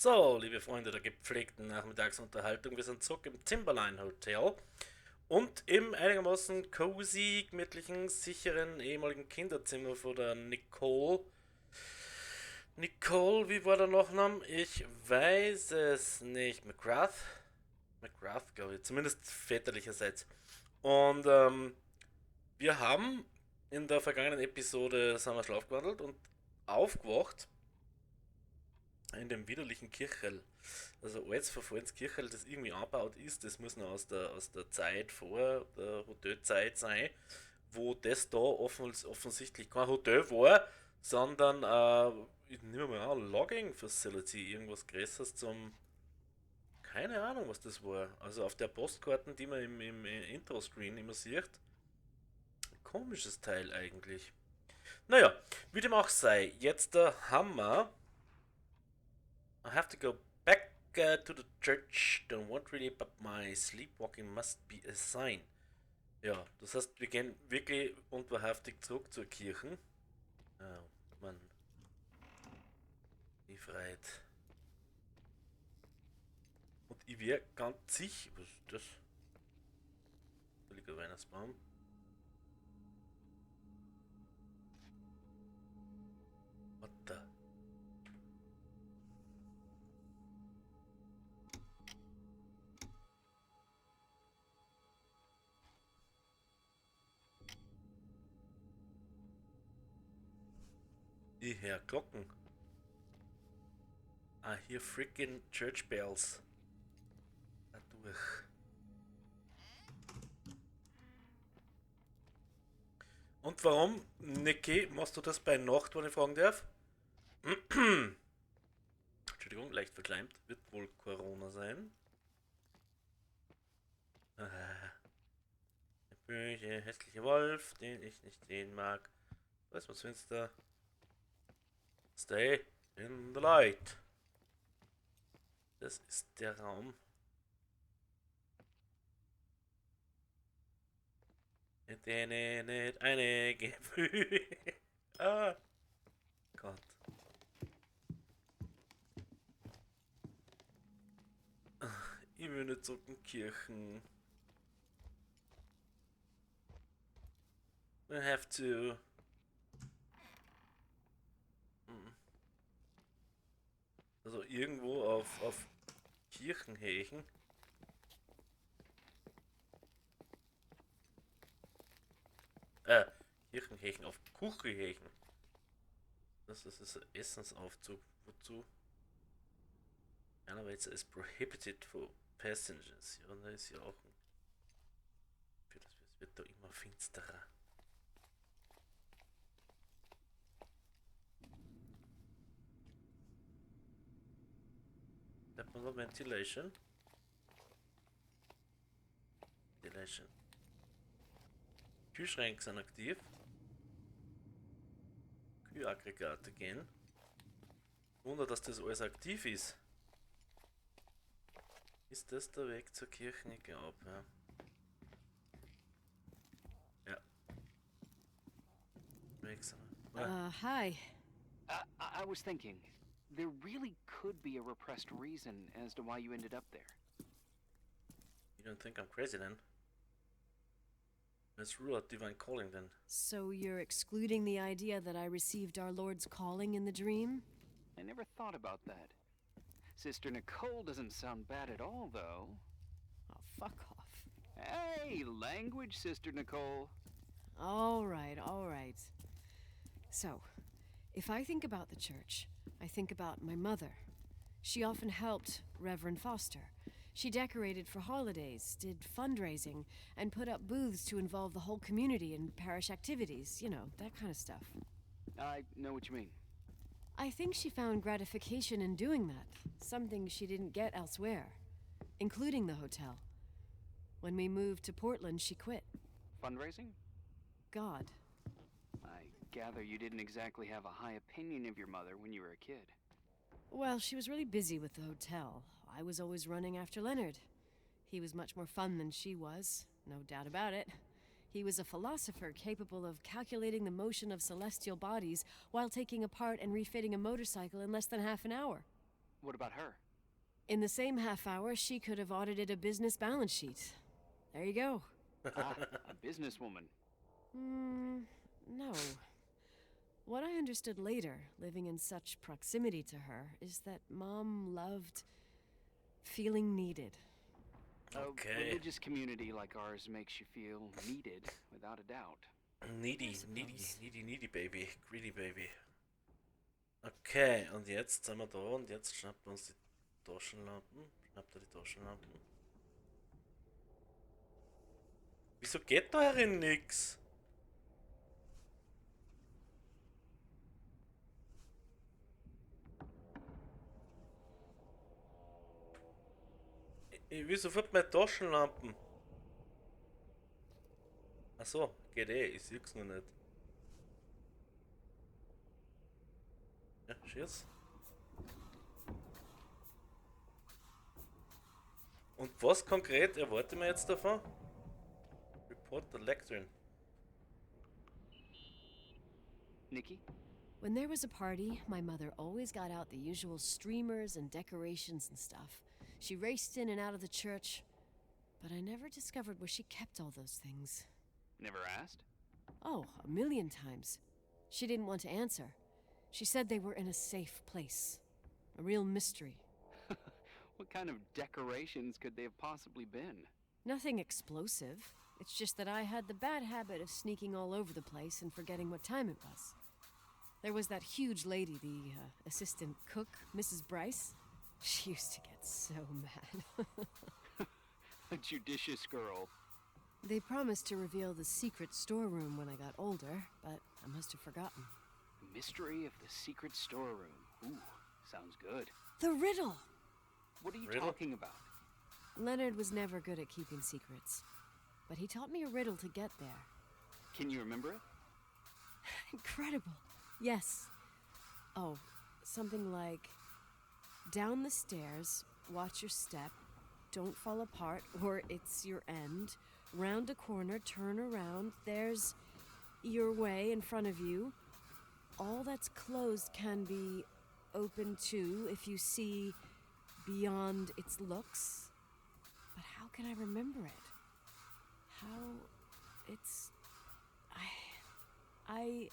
So, liebe Freunde der gepflegten Nachmittagsunterhaltung, wir sind zurück im Timberline Hotel und im einigermaßen cozy, gemütlichen, sicheren ehemaligen Kinderzimmer von der Nicole. Nicole, wie war der Nachname? Ich weiß es nicht. McGrath? McGrath, glaube ich, zumindest väterlicherseits. Und wir haben in der vergangenen Episode sind wir schlafgewandelt und aufgewacht in dem widerlichen Kirchel. Also altes verfallenes Kirchel, das irgendwie angebaut ist, das muss noch aus der Zeit vor der Hotelzeit sein, wo das da offensichtlich kein Hotel war, sondern ich nehme mal an, Logging Facility, irgendwas Größeres zum, keine Ahnung was das war. Also auf der Postkarten, die man im Intro-Screen immer sieht, komisches Teil eigentlich. Naja, wie dem auch sei, jetzt der Hammer. I have to go back to the church. Don't want really, but my sleepwalking must be a sign. Ja, das heißt, wir gehen wirklich unwahrhaftig zurück zur Kirche. Oh, Mann, die Freiheit. Und ich wäre ganz sicher. Was ist das? Völliger Weihnachtsbaum. What the? Ich höre Glocken. I hear freaking church bells. Da durch. Und warum, Niki, machst du das bei Nacht, wenn ich fragen darf? Entschuldigung, leicht verkleimt. Wird wohl Corona sein. Der böse, hässliche Wolf, den ich nicht sehen mag. Was was finster? Stay in the light. Das ist der Raum. In denen nicht eine Gefühl. Ah, Gott. Ich will nicht zurück in Kirchen. We have to. Also irgendwo auf Kirchenhächen. Äh, Kirchenhächen, auf Kuchenhächen. Das ist ein Essensaufzug. Wozu? Einerseits ist prohibited for passengers. Ja, da ist ja auch ein. Für das wird da immer finsterer. Hat man noch Ventilation? Ventilation. Kühlschränke sind aktiv. Kühlaggregate gehen. Wunder, dass das alles aktiv ist. Ist das der Weg zur Kirche? Ich glaube, ja. Ja. Weg sind wir. Hi. I was thinking, there really could be a repressed reason as to why you ended up there. You don't think I'm crazy then? Let's rule out divine calling then. So you're excluding the idea that I received our Lord's calling in the dream? I never thought about that. Sister Nicole doesn't sound bad at all, though. Oh, fuck off. Hey, language, Sister Nicole. All right, all right. So, if I think about the church, I think about my mother. She often helped Reverend Foster. She decorated for holidays, did fundraising, and put up booths to involve the whole community in parish activities, you know, that kind of stuff. I know what you mean. I think she found gratification in doing that, something she didn't get elsewhere, including the hotel. When we moved to Portland, she quit. Fundraising? God. I gather you didn't exactly have a high opinion of your mother when you were a kid. Well, she was really busy with the hotel. I was always running after Leonard. He was much more fun than she was, no doubt about it. He was a philosopher capable of calculating the motion of celestial bodies while taking apart and refitting a motorcycle in less than half an hour. What about her? In the same half hour, she could have audited a business balance sheet. There you go. Ah, a businesswoman. No. What I understood later, living in such proximity to her, is that Mom loved feeling needed. Okay. A religious community like ours makes you feel needed, without a doubt. Needy Baby. Greedy Baby. Okay, und jetzt sind wir da und jetzt schnappt er uns die Taschenlampen. Schnappt er die Taschenlampen. Wieso geht da herin nix? Ich will sofort meine Taschenlampen. Achso, geht eh, ich sehe es noch nicht. Ja, cheers. Und was konkret erwarten wir jetzt davon? Report the lectern. Nikki? When there was a party, my mother always got out the usual streamers and decorations and stuff. She raced in and out of the church, but I never discovered where she kept all those things. Never asked? Oh, a million times. She didn't want to answer. She said they were in a safe place. A real mystery. What kind of decorations could they have possibly been? Nothing explosive. It's just that I had the bad habit of sneaking all over the place and forgetting what time it was. There was that huge lady, the assistant cook, Mrs. Bryce. She used to get so mad. A judicious girl. They promised to reveal the secret storeroom when I got older, but I must have forgotten. Mystery of the secret storeroom. Ooh, sounds good. The riddle! What are you Riddle? talking about? Leonard was never good at keeping secrets, but he taught me a riddle to get there. Can you remember it? Incredible. Yes. Oh, something like, down the stairs, watch your step, don't fall apart or it's your end, round a corner, turn around, there's your way in front of you. All that's closed can be open too if you see beyond its looks. But how can I remember it? How it's... I...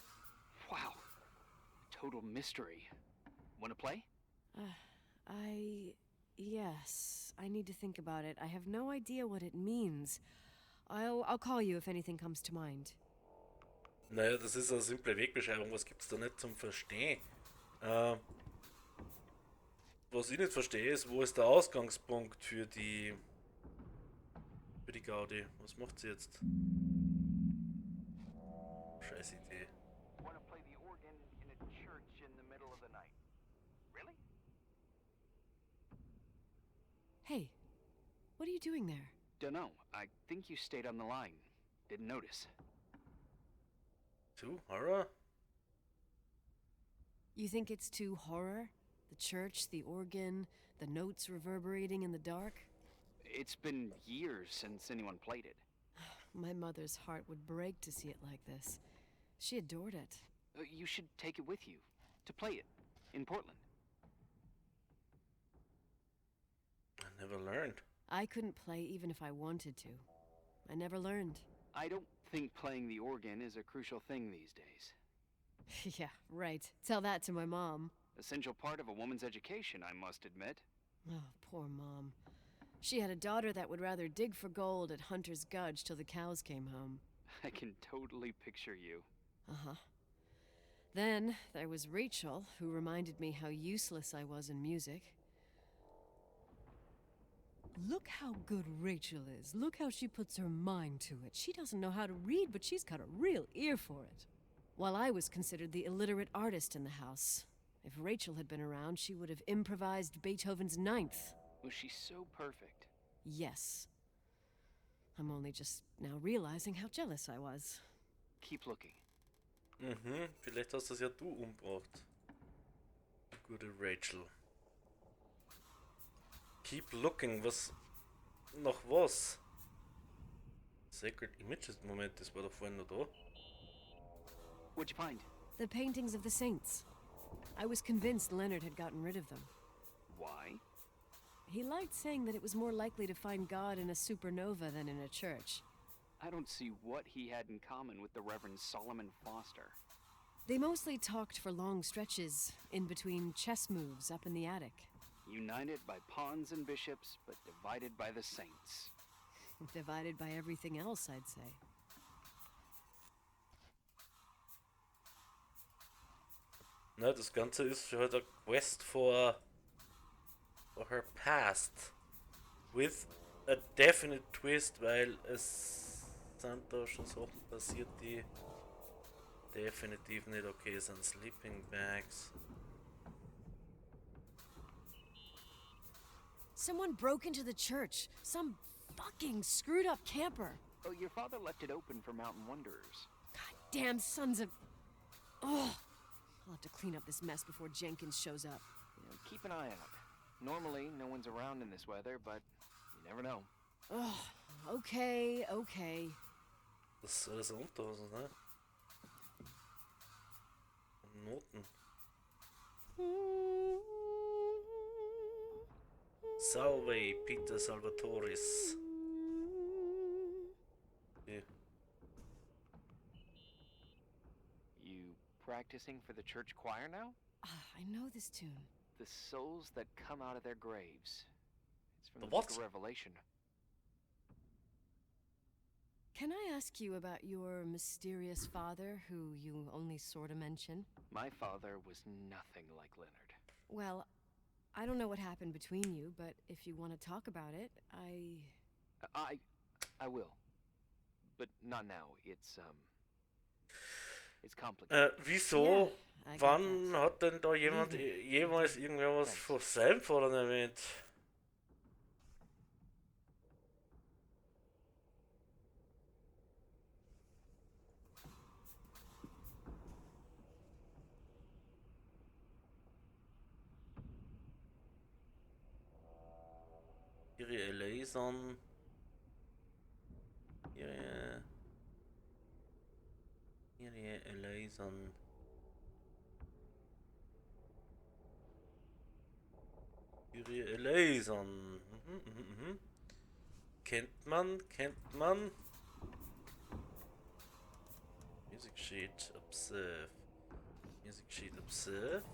Wow. Total mystery. Want to play? Yes, I need to think about it. I have no idea what it means. I'll call you if anything comes to mind. Naja, das ist eine simple Wegbeschreibung. Was gibt's da nicht zum Verstehen? Was ich nicht verstehe, ist, wo ist der Ausgangspunkt für die Gaudi? Was macht sie jetzt? Scheiß Idee. Want to play the organ in a church in the middle of the night. Really? Hey, what are you doing there? Dunno. I think you stayed on the line. Didn't notice. Too horror? You think it's too horror? The church, the organ, the notes reverberating in the dark? It's been years since anyone played it. My mother's heart would break to see it like this. She adored it. You should take it with you. To play it. In Portland. I never learned. I couldn't play even if I wanted to. I never learned. I don't think playing the organ is a crucial thing these days. Yeah, right. Tell that to my mom. Essential part of a woman's education, I must admit. Oh, poor Mom. She had a daughter that would rather dig for gold at Hunter's Gulch till the cows came home. I can totally picture you. Uh-huh. Then there was Rachel, who reminded me how useless I was in music. Look how good Rachel is. Look how she puts her mind to it. She doesn't know how to read, but she's got a real ear for it. While I was considered the illiterate artist in the house. If Rachel had been around, she would have improvised Beethoven's Ninth. Was she so perfect? Yes. I'm only just now realizing how jealous I was. Keep looking. Vielleicht hast das ja du umgebracht. Gute Rachel. Keep looking, was... Noch was? Sacred Images, Moment, das war doch vorhin noch da. What'd you find? The paintings of the saints. I was convinced Leonard had gotten rid of them. Why? He liked saying that it was more likely to find God in a supernova than in a church. I don't see what he had in common with the Reverend Solomon Foster. They mostly talked for long stretches, in between chess moves up in the attic. United by pawns and bishops, but divided by the saints. Divided by everything else, I'd say. Ne, das Ganze ist für halt eine Quest for her past. With a definite twist, weil es sind da schon Sachen passiert, die definitiv nicht okay sind. Sleeping Bags. Someone broke into the church. Some fucking screwed up camper. Oh, your father left it open for mountain wanderers. God damn sons of... Oh, I'll have to clean up this mess before Jenkins shows up. You know, keep an eye out. Normally, no one's around in this weather, but you never know. Oh, okay, okay. Das ist alles Unterhosen, ne? Und Noten. Salve, Peter Salvatoris. Okay. You practicing for the church choir now? I know this tune. The souls that come out of their graves. It's from The the what? Book of Revelation. Can I ask you about your mysterious father, who you only sort of mention? My father was nothing like Leonard. Well, I don't know what happened between you, but if you want to talk about it, I will. But not now. It's complicated. Wieso? Yeah, I get Wann that. hat denn da jemand jemals irgendwer was von seinem Vater erwähnt? Ihre Eleison. Ihre Eleison. Ihre Eleison. Kennt man. Music sheet, observe. Music sheet, observe.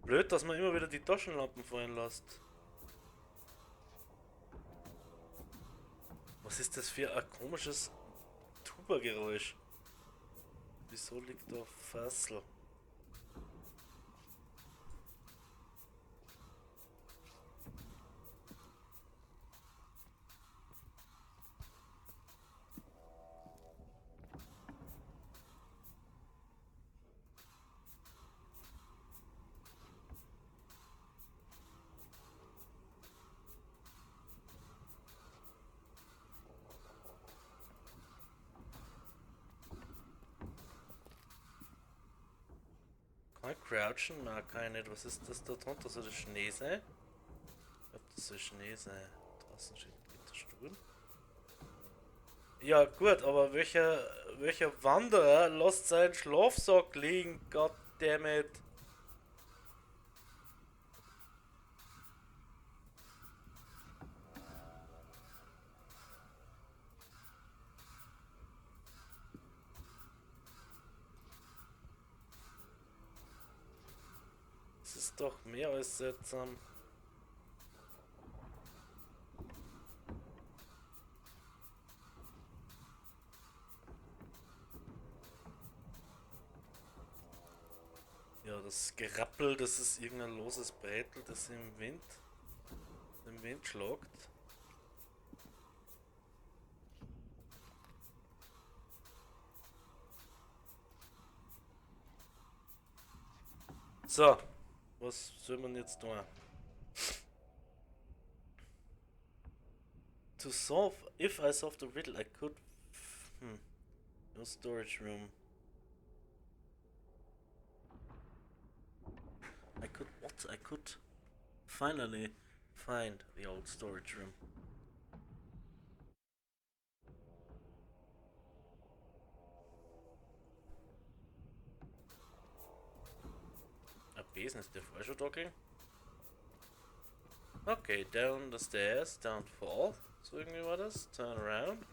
Blöd, dass man immer wieder die Taschenlampen fallen lässt. Was ist das für ein komisches Tuba-Geräusch? Wieso liegt da Fassel? Kann ich crouchen? Nein, kann ich nicht. Was ist das da drunter? Soll das Schnee sein? Ich glaube, das soll Schnee sein. Draußen steht ein Gitterstuhl. Ja, gut, aber welcher Wanderer lässt seinen Schlafsack liegen? Goddammit. Das ist doch mehr als seltsam. Ja, das Gerappel, das ist irgendein loses Breitel, das im Wind schlagt. So, was soll man jetzt tun? To solve, if I solve the riddle, I could. No storage room. I could finally find the old storage room. Besen, ist der vorher schon talking? Okay, down the stairs, don't fall. So irgendwie war das. Turn around.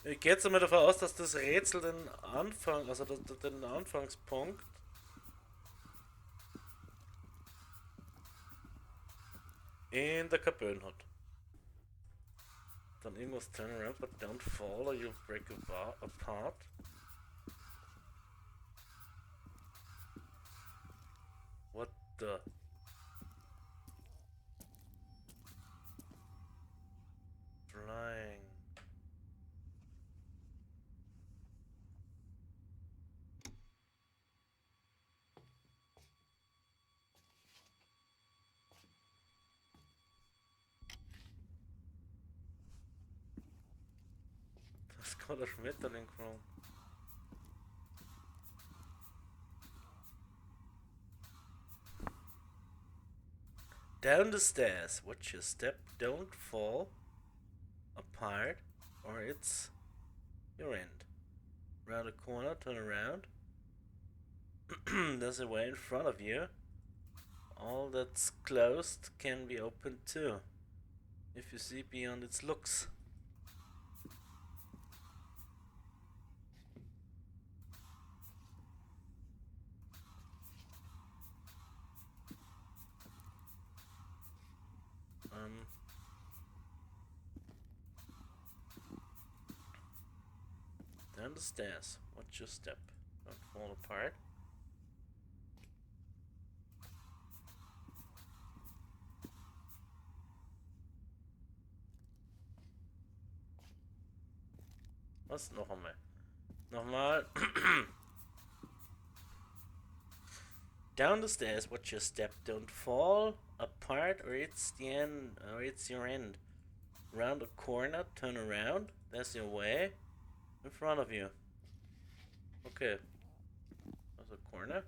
Ich gehe jetzt einmal davon aus, dass das Rätsel den Anfang, also den Anfangspunkt in der Kapelle hat. Dann irgendwas turn around, but don't fall or you'll break apart. What the? Flying. Da ist gerade ein Schmetterling geflogen. Down the stairs, watch your step, don't fall apart or it's your end. Round a corner, turn around. There's a way in front of you. All that's closed can be opened too, if you see beyond its looks. Down the stairs, watch your step, don't fall apart. Was? Noch einmal. Nochmal. Down the stairs, watch your step, don't fall apart or it's the end, or it's your end. Round the corner, turn around, there's your way in front of you. Okay. There's a corner.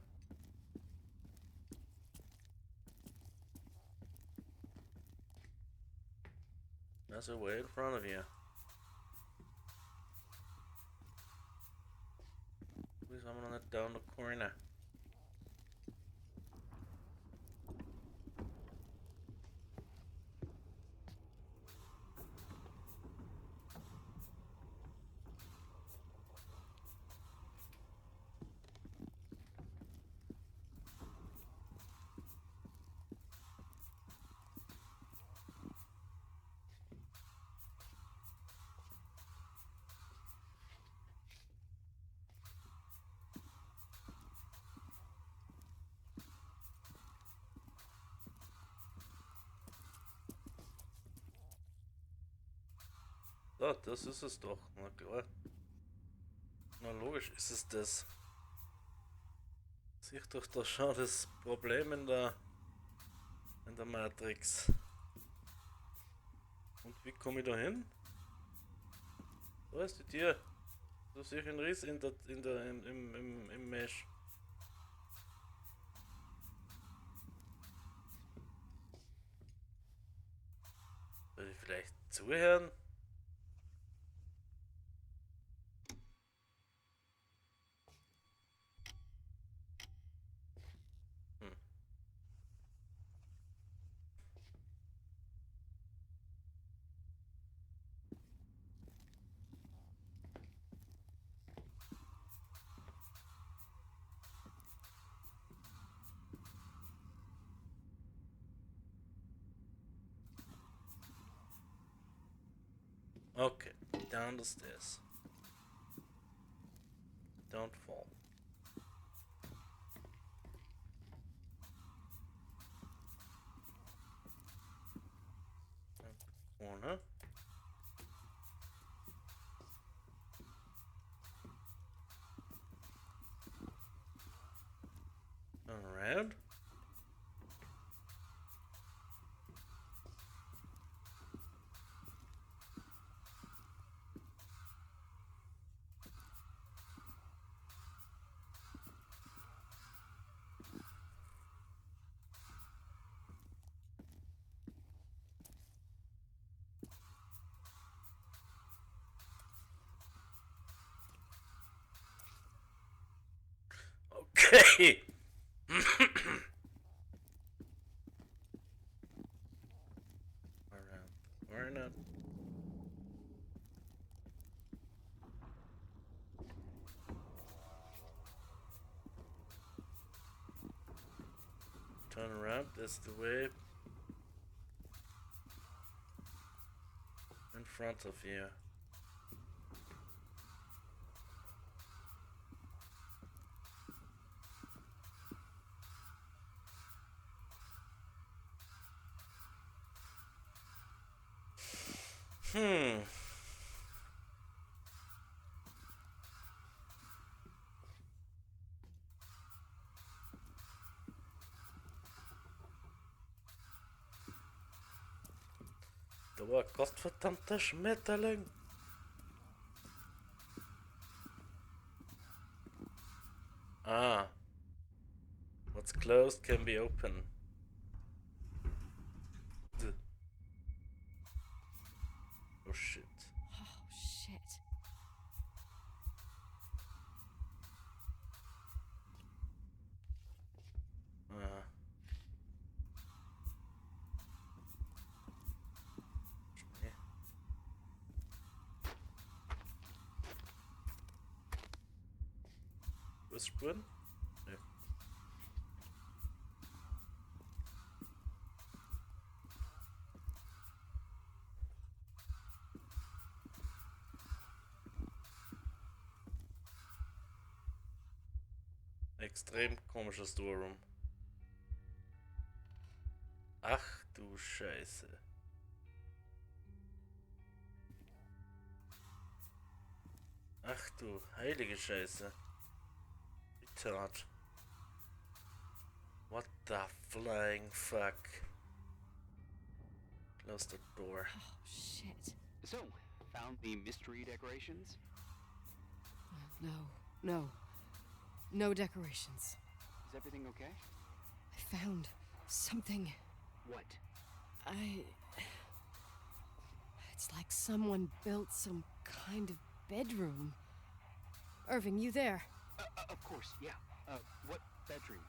There's a way in front of you. Please, I'm gonna let down the corner. So, das ist es doch. Na klar. Na logisch ist es das. Sieh doch da schon das Problem in der Matrix. Und wie komme ich da hin? Da ist die Tür. Da sehe ich einen Riss im Mesh. Soll ich vielleicht zuhören? Okay, down the stairs. Don't fall. Corner. Turn around. Okay. Around. Why not? Turn around. That's the way. In front of you. Hmm. Da war ein gottverdamter Schmetterling. Ah. What's closed can be open. Oh shit. Oh, shit. Ah. Spüren? Ja. Extrem komisches Storeroom. Ach du Scheiße. Ach du heilige Scheiße. Retard. What the flying fuck? Close the door. Oh, shit. So, found the mystery decorations? No. No decorations. Is everything okay? I found something. What? It's like someone built some kind of bedroom. Irving, you there? Of course, yeah. What bedroom?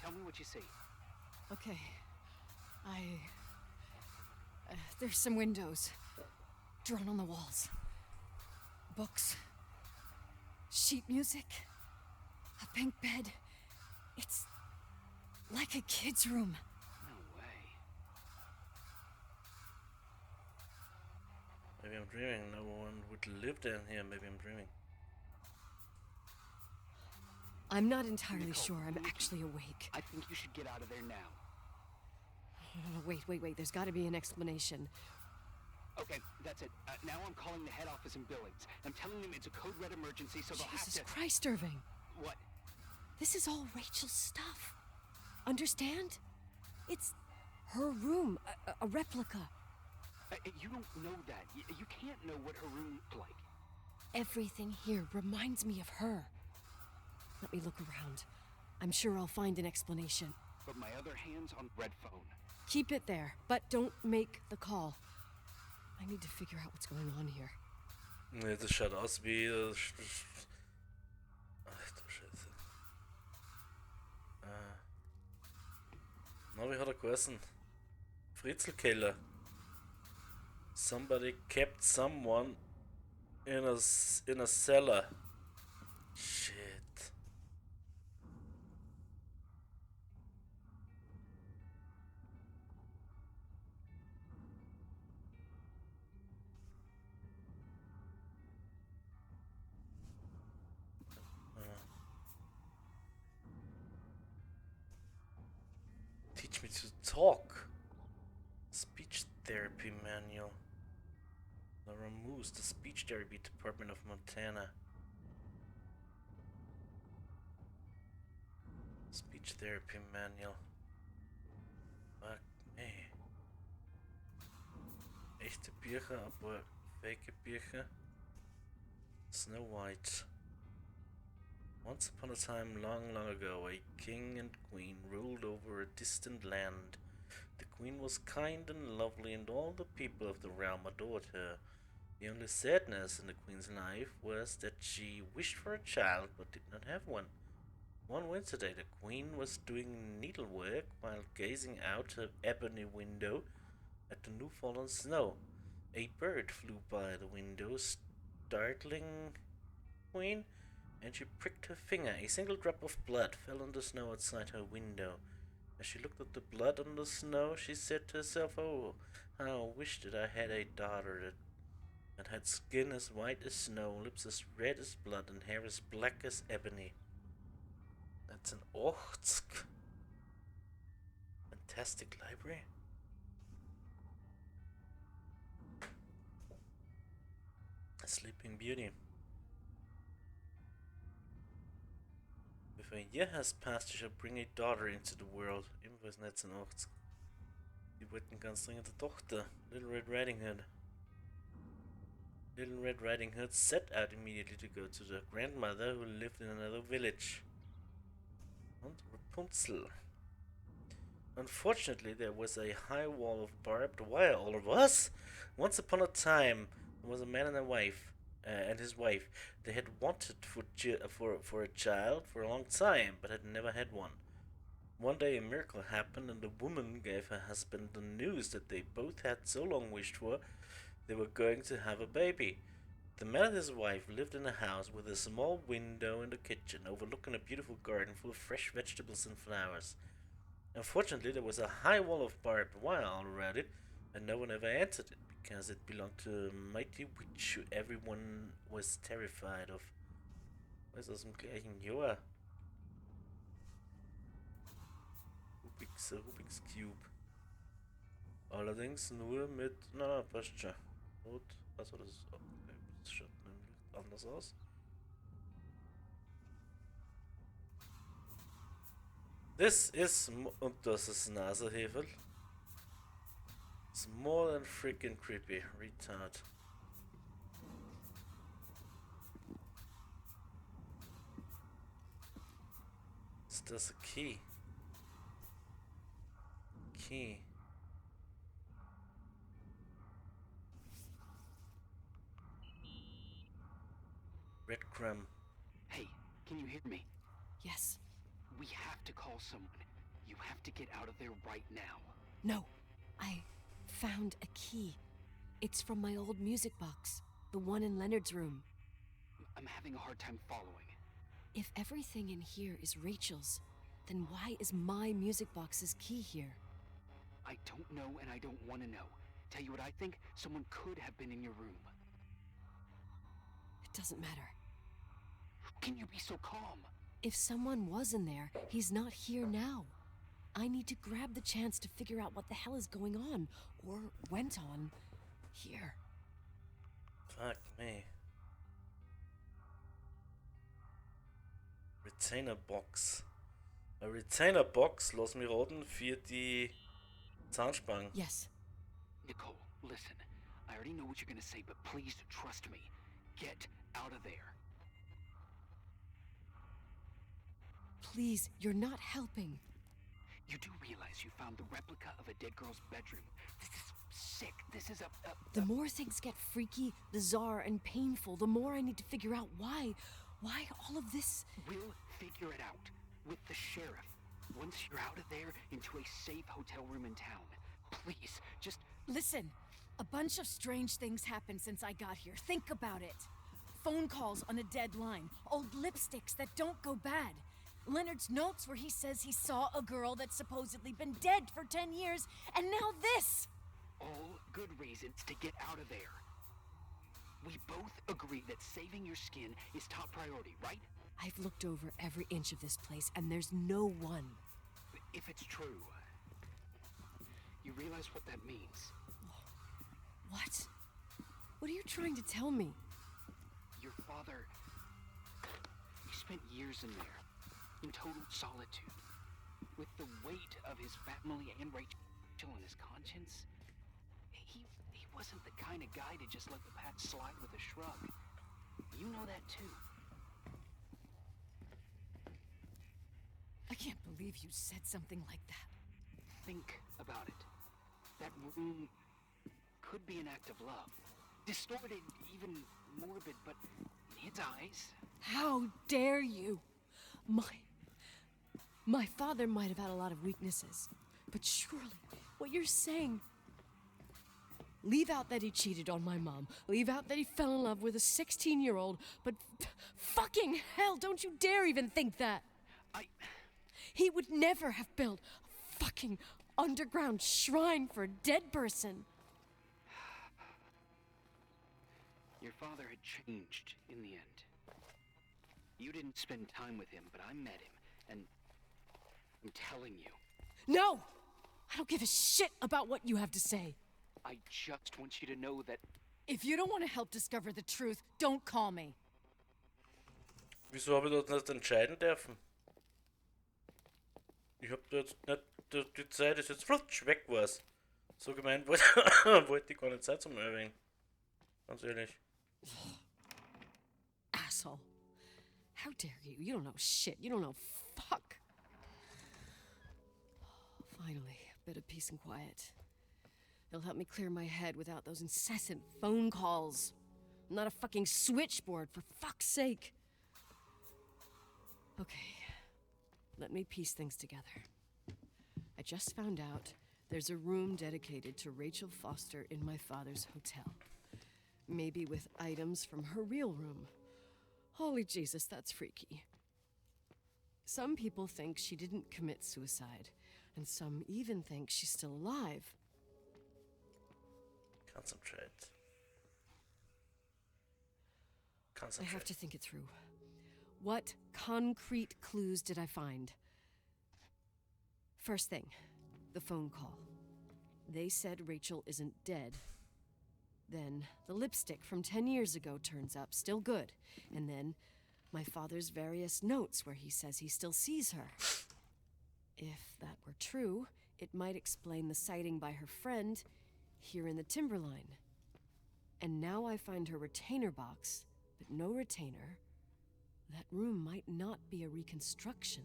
Tell me what you see. Okay. There's some windows. Drawn on the walls. Books. Sheet music. A pink bed. It's like a kid's room. No way. Maybe I'm dreaming. No one would live down here. Maybe I'm dreaming. I'm not entirely Nicole, sure I'm actually awake. I think you should get out of there now. Wait. There's got to be an explanation. Okay, that's it. Now I'm calling the head office in Billings. I'm telling them it's a code red emergency, so they'll have Jesus to... Christ, Irving. What? This is all Rachel's stuff. Understand? It's her room, a replica. You don't know that. You can't know what her room looked like. Everything here reminds me of her. Let me look around. I'm sure I'll find an explanation. But my other hand's on the red phone. Keep it there, but don't make the call. I need to figure out what's going on here. Nee, das schaut aus wie... Ach du Scheiße. Na, wie hat er geheißen? Fritzl Keller. Somebody kept someone in a cellar. Shit. Teach me to talk. Speech therapy manual. Laura Moose, the speech therapy department of Montana. Speech therapy manual. Fuck me. Echte Bücher, aber fake Bücher. Snow White. Once upon a time, long, long ago, a king and queen ruled over a distant land. The queen was kind and lovely, and all the people of the realm adored her. The only sadness in the queen's life was that she wished for a child but did not have one. One winter day, the queen was doing needlework while gazing out her ebony window at the new fallen snow. A bird flew by the window, startling queen, and she pricked her finger. A single drop of blood fell on the snow outside her window. As she looked at the blood on the snow, she said to herself, "Oh, how I wish that I had a daughter that had skin as white as snow, lips as red as blood, and hair as black as ebony." That's an Ochtsk. Fantastic library. A Sleeping Beauty. If a year has passed, you shall bring a daughter into the world. Ebenfalls Netz in Ochtsk. Die wollten ganz dringend eine Tochter. Little Red Riding Hood. Little Red Riding Hood set out immediately to go to their grandmother who lived in another village. And Rapunzel. Unfortunately, there was a high wall of barbed wire all of us. Once upon a time, there was a man and a wife, and his wife. They had wanted for a child for a long time, but had never had one. One day a miracle happened, and the woman gave her husband the news that they both had so long wished for. They were going to have a baby. The man and his wife lived in a house with a small window in the kitchen overlooking a beautiful garden full of fresh vegetables and flowers. Unfortunately, there was a high wall of barbed wire all around it, and no one ever entered it because it belonged to a mighty witch who everyone was terrified of. Was aus dem gleichen Jahr? Rubik's Cube. Allerdings nur mit. Na, passt schon. Rot. Was war das? Okay, das schaut nämlich anders aus. This is. Und das ist Nasehefel. It's more than freaking creepy. Retard. Is this a key? Key. Breadcrumb. Hey, can you hear me? Yes. We have to call someone. You have to get out of there right now. No. I found a key. It's from my old music box. The one in Leonard's room. I'm having a hard time following. If everything in here is Rachel's, then why is my music box's key here? I don't know and I don't want to know. Tell you what I think, someone could have been in your room. It doesn't matter. How can you be so calm? If someone was in there, he's not here now. I need to grab the chance to figure out what the hell is going on, or went on, here. Fuck me. Retainer Box. A Retainer Box, lass mich raten, für die Zahnspangen. Yes. Nicole, listen. I already know what you're gonna say, but please trust me. Get out of there. Please, you're not helping. You do realize you found the replica of a dead girl's bedroom. This is sick. This is The more things get freaky, bizarre, and painful, the more I need to figure out why all of this. We'll figure it out. With the sheriff. Once you're out of there, into a safe hotel room in town. Please, just... Listen, a bunch of strange things happened since I got here. Think about it. Phone calls on a dead line. Old lipsticks that don't go bad. Leonard's notes where he says he saw a girl that's supposedly been dead for 10 years, and now this! All good reasons to get out of there. We both agree that saving your skin is top priority, right? I've looked over every inch of this place, and there's no one. If it's true, You realize what that means? What? What are you trying to tell me? Your father... He spent years in there, in total solitude, with the weight of his family and Rachel on his conscience. He wasn't the kind of guy to just let the past slide with a shrug. You know that too. I can't believe you said something like that. Think about it. That room could be an act of love. Distorted, even morbid, but in his eyes... How dare you? My father might have had a lot of weaknesses, but surely what you're saying... Leave out that he cheated on my mom. Leave out that he fell in love with a 16-year-old, but fucking hell, don't you dare even think that! He would never have built a fucking underground shrine for a dead person. Your father had changed in the end. You didn't spend time with him, but I met him, and I'm telling you. No! I don't give a shit about what you have to say. I just want you to know that... If you don't want to help discover the truth, don't call me. Wieso habe ich dort nicht entscheiden dürfen? Ich hab dort nicht... Die Zeit ist jetzt flutsch, weg war's. So gemeint wollte ich gar nicht Zeit zum Erwähnen. Ganz ehrlich. Asshole. How dare you? You don't know shit. You don't know fuck. Finally, a bit of peace and quiet. It'll help me clear my head without those incessant phone calls. I'm not a fucking switchboard, for fuck's sake. Okay, let me piece things together. I just found out there's a room dedicated to Rachel Foster in my father's hotel. Maybe with items from her real room. Holy Jesus, that's freaky. Some people think she didn't commit suicide, and some even think she's still alive. Concentrate. I have to think it through. What concrete clues did I find? First thing, the phone call. They said Rachel isn't dead. Then the lipstick from 10 years ago turns up, still good. And then my father's various notes where he says he still sees her. If that were true, it might explain the sighting by her friend here in the timberline. And now I find her retainer box, but no retainer. That room might not be a reconstruction.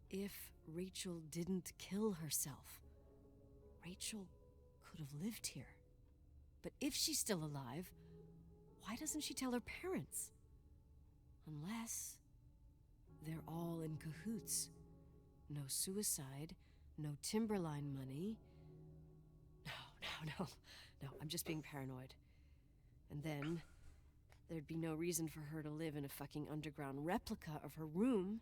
If Rachel didn't kill herself, Rachel could have lived here. But if she's still alive, why doesn't she tell her parents? Unless they're all in cahoots. No suicide, no timberline money. No, I'm just being paranoid. And then there'd be no reason for her to live in a fucking underground replica of her room.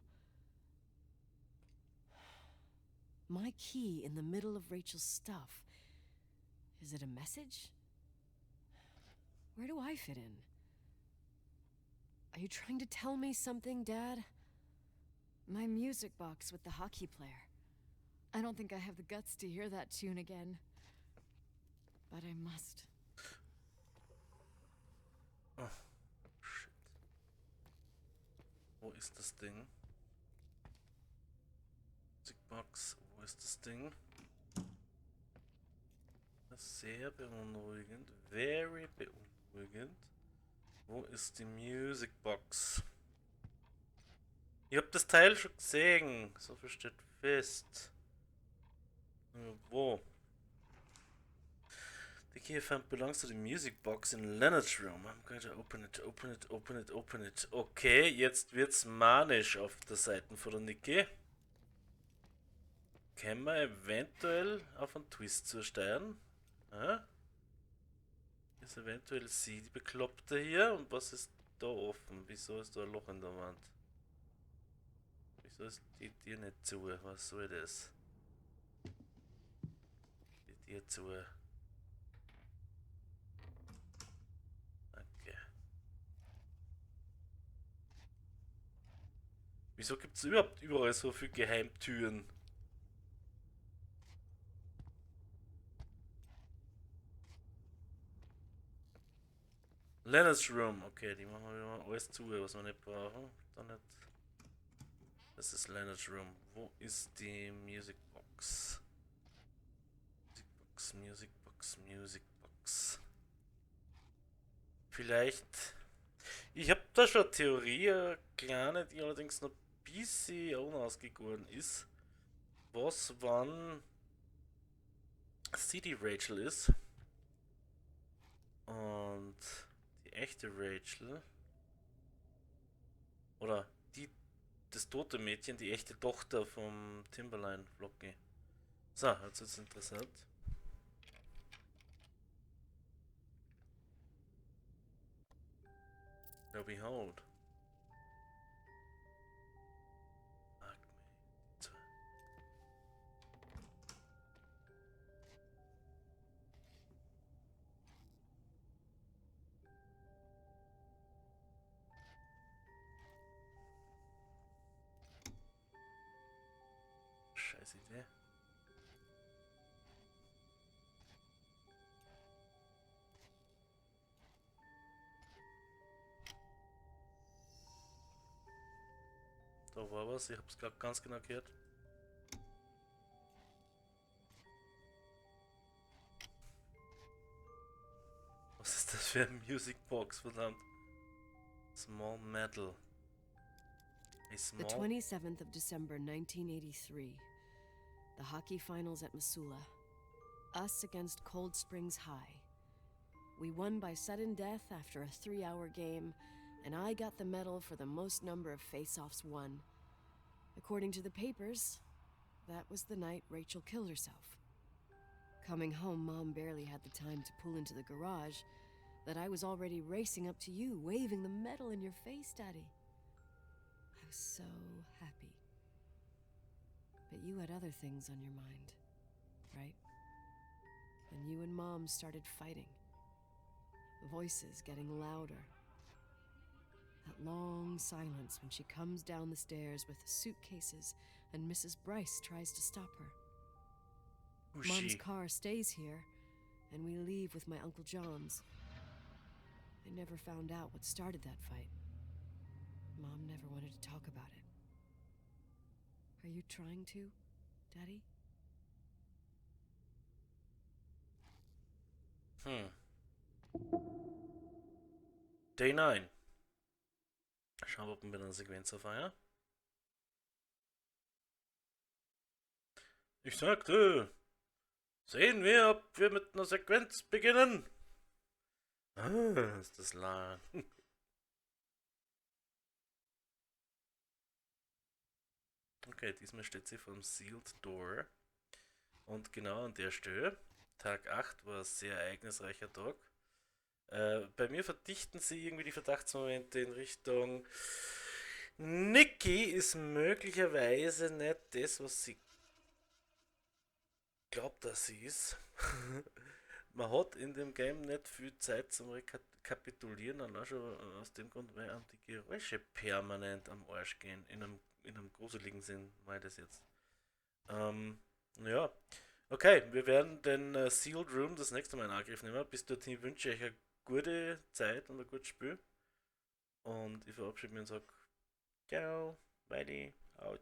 My key in the middle of Rachel's stuff. Is it a message? Where do I fit in? Are you trying to tell me something, Dad? My music box with the hockey player. I don't think I have the guts to hear that tune again. But I must. Oh, shit. Wo ist das Ding? Musikbox, wo ist das Ding? Sehr beunruhigend, very beunruhigend. Wo ist die Musicbox? Ich hab das Teil schon gesehen, so viel steht fest. Wo? The key I found belongs to the music box in Leonard's room. I'm going to open it. Okay, jetzt wird's manisch auf der Seite von der Niki. Können wir eventuell auf einen Twist zusteuern? Ist eventuell sie die Bekloppte hier? Und was ist da offen? Wieso ist da ein Loch in der Wand? Wieso ist die Tür nicht zu? Was soll das? Die Tür zu. Okay. Wieso gibt es überhaupt überall so viele Geheimtüren? Leonard's Room, okay, die machen wir wieder alles zu, was wir nicht brauchen. Dann nicht. Das ist Leonard's Room. Wo ist die Music Box? Music Box, Music Box, Music Box. Vielleicht. Ich habe da schon eine Theorie, eine kleine, die allerdings noch ein bisschen unausgegoren ist. Was, wann CD Rachel ist und die echte Rachel oder die das tote Mädchen, die echte Tochter vom Timberline Flocky. So, jetzt ist interessant. Now behold. Scheiß Idee. Da war was, ich hab's gerade ganz genau gehört. Was ist das für eine Music Box, verdammt? Small metal. A The small. 27th of December 1983. The hockey finals at Missoula. Us against Cold Springs High. We won by sudden death after a 3-hour game, and I got the medal for the most number of face-offs won. According to the papers, that was the night Rachel killed herself. Coming home, Mom barely had the time to pull into the garage that I was already racing up to you, waving the medal in your face, Daddy. I was so happy. But you had other things on your mind, right? And you and Mom started fighting. Voices getting louder. That long silence when she comes down the stairs with the suitcases and Mrs. Bryce tries to stop her. Who's Mom's she? car stays here, and we leave with my Uncle John's. I never found out what started that fight. Mom never wanted to talk about it. Are you trying to, Daddy? Day 9. Schauen wir, ob wir mit einer Sequenz erfahren. Ich sagte, sehen wir, ob wir mit einer Sequenz beginnen. Ah, ist das lang. Okay, diesmal steht sie vor dem Sealed Door. Und genau an der Stelle, Tag 8 war ein sehr ereignisreicher Tag. Bei mir verdichten sie irgendwie die Verdachtsmomente in Richtung Nikki ist möglicherweise nicht das, was sie glaubt, dass sie ist. Man hat in dem Game nicht viel Zeit zum Rekapitulieren, allein schon aus dem Grund, weil einem die Geräusche permanent am Arsch gehen. In einem gruseligen Sinn, weil das jetzt. Ja. Okay, wir werden den Sealed Room das nächste Mal in Angriff nehmen. Bis dorthin wünsche ich euch eine gute Zeit und ein gutes Spiel. Und ich verabschiede mich und sage, ciao, weily, out.